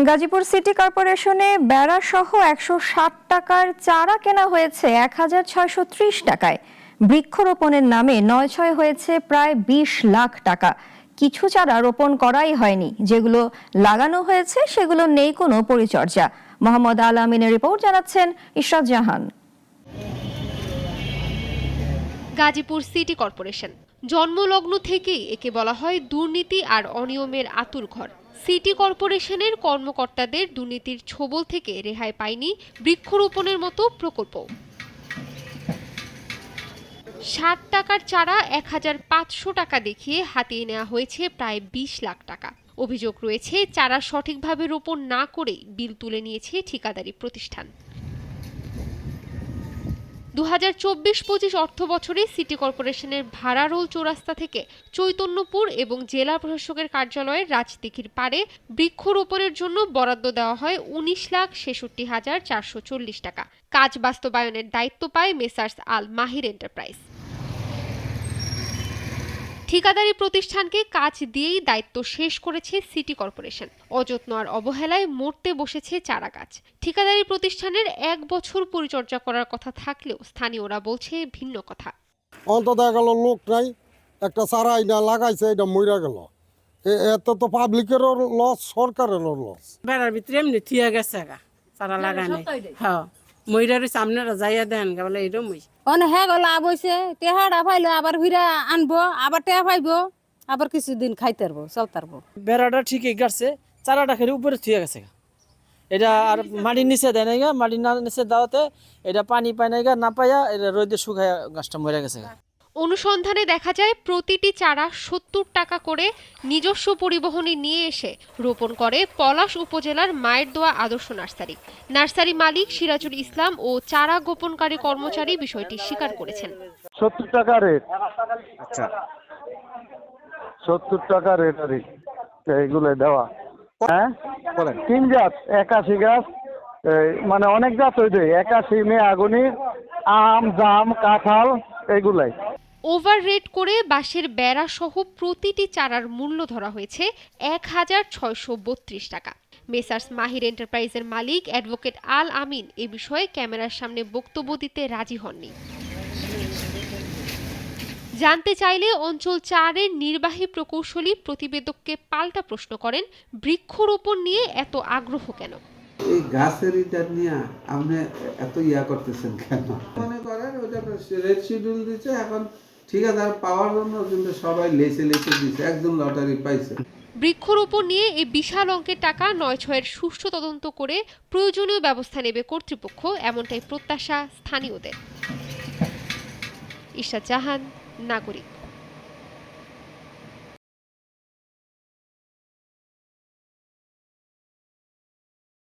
Gazipur city কর্পোরেশনে বেড়া সহ 160 টাকার চারা কেনা হয়েছে 1630 টাকায়। বৃক্ষরোপণের নামে নয়ছয় হয়েছে প্রায় 20 লাখ টাকা। কিছু চারা রোপণ করাই হয়নি, যেগুলো লাগানো হয়েছে সেগুলো নেই কোনো পরিচর্যা। মোহাম্মদ আল আমিনের রিপোর্ট, জানাচ্ছেন ইশরাত জাহান। গাজীপুর সিটি কর্পোরেশন জন্মলগ্ন থেকেই একে বলা হয় দুর্নীতি আর অনিয়মের আঁতুড়ঘর। সিটি কর্পোরেশনের কর্মকর্তাদের দুর্নীতির ছোবল থেকে রেহাই পায়নি বৃক্ষরোপণের মতো প্রকল্প। 60 টাকার চারা 1500 টাকা দেখিয়ে হাতিয়ে নেওয়া হয়েছে প্রায় 20 লাখ টাকা। অভিযোগ রয়েছে, চারা সঠিকভাবে রোপণ না করেই বিল তুলে নিয়েছে ঠিকাদারি প্রতিষ্ঠান। 2024-25 অর্থ বছরে সিটি কর্পোরেশনের ভাড়ারোল চৌরাস্তা থেকে চৈতন্যপুর এবং জেলা প্রশাসকের কার্যালয়ের রাজদিঘির পাড়ে বৃক্ষরোপণের জন্য বরাদ্দ দেওয়া হয় 19,66,440 টাকা। কাজ বাস্তবায়নের দায়িত্ব পায় মেসার্স আল মাহির এন্টারপ্রাইজ। ঠিকাদারি প্রতিষ্ঠানকে কাজ দিয়েই দায়িত্ব শেষ করেছে সিটি কর্পোরেশন। অযত্ন আর অবহেলায় মরতে বসেছে চারা গাছ। ঠিকাদারি প্রতিষ্ঠানের 1 বছর পরিচর্যা করার কথা থাকলেও স্থানীয়রা বলছে ভিন্ন কথা। অন্তত গেল লোক নাই, একটা চারা না লাগাইছে, এটা মইরা গেল। এত তো পাবলিকেরও লস, সরকারেরও লস। বেড়ার ভিতরে এমনি থিয়া গেছে চারা লাগানো। হ্যাঁ, মইরার সামনে যাইয়া দেন বলে এরকম হ্যাঁ লাভ হয়েছে। টেহাটা পাইলো আবার ফিরা আনবো, আবার টেহা পাইবো, আবার কিছুদিন খাইতে পারবো, চলতে পারবো। বেড়াটা ঠিকই গাছছে, চারাটা খেলে উপরে থুয়ে গেছে। এটা আর মাটির নিচে দেয় নাই, মাটির নিচে দেওয়াতে এটা পানি পায় নাই, না পাইয়া এটা রোদে শুকায় গাছটা মরে গেছে। অনুসন্ধানে দেখা যায় প্রতিটি চারা 70 টাকা করে নিজস্ব পরিবহনে নিয়ে এসে রোপণ করে পলাশ উপজেলার মায়ের দোয়া আদর্শ নার্সারি। নার্সারি মালিক সিরাজুল ইসলাম ও চারা গোপনকারী কর্মচারী বিষয়টি স্বীকার করেছেন। 70 টাকা রেট। আচ্ছা, 70 টাকা রেট আর এইগুলো দেওয়া। হ্যাঁ, 3 গাছ 81 গাছ, মানে অনেক গাছ হয়েছে। 81 মেয়াগুনি, আম, জাম, কাঁঠাল এগুলাই। ওভার রেট করে বাঁশের বেড়া সহ প্রতিটি চারার মূল্য ধরা হয়েছে 1632 টাকা। মেসার্স মাহির এন্টারপ্রাইজের মালিক অ্যাডভোকেট আল আমিন এ বিষয়ে ক্যামেরার সামনে বক্তব্য দিতে রাজি হননি। জানতে চাইলে অঞ্চল 4-এর নির্বাহী প্রকৌশলী প্রতিবেদককে পাল্টা প্রশ্ন করেন, বৃক্ষরোপণ নিয়ে এত আগ্রহ কেন? এই গাছের ইটা নিয়ে আপনি এত করতেছেন কেন? মনে করেন ওটা রেড শিডিউল দিচ্ছে, এখন ঠিকাদার পাওয়ার জন্য কিন্তু সবাই লেসে দিচ্ছে, একজন লটারি পাইছে। বৃক্ষরোপণ নিয়ে এই বিশাল অঙ্কের টাকা 9-6-এর সুষ্ঠু তদন্ত করে প্রয়োজনীয় ব্যবস্থা নেবে কর্তৃপক্ষ, এমনটাই প্রত্যাশা স্থানীয়দের। ইশরাত জাহান, নাগরিক।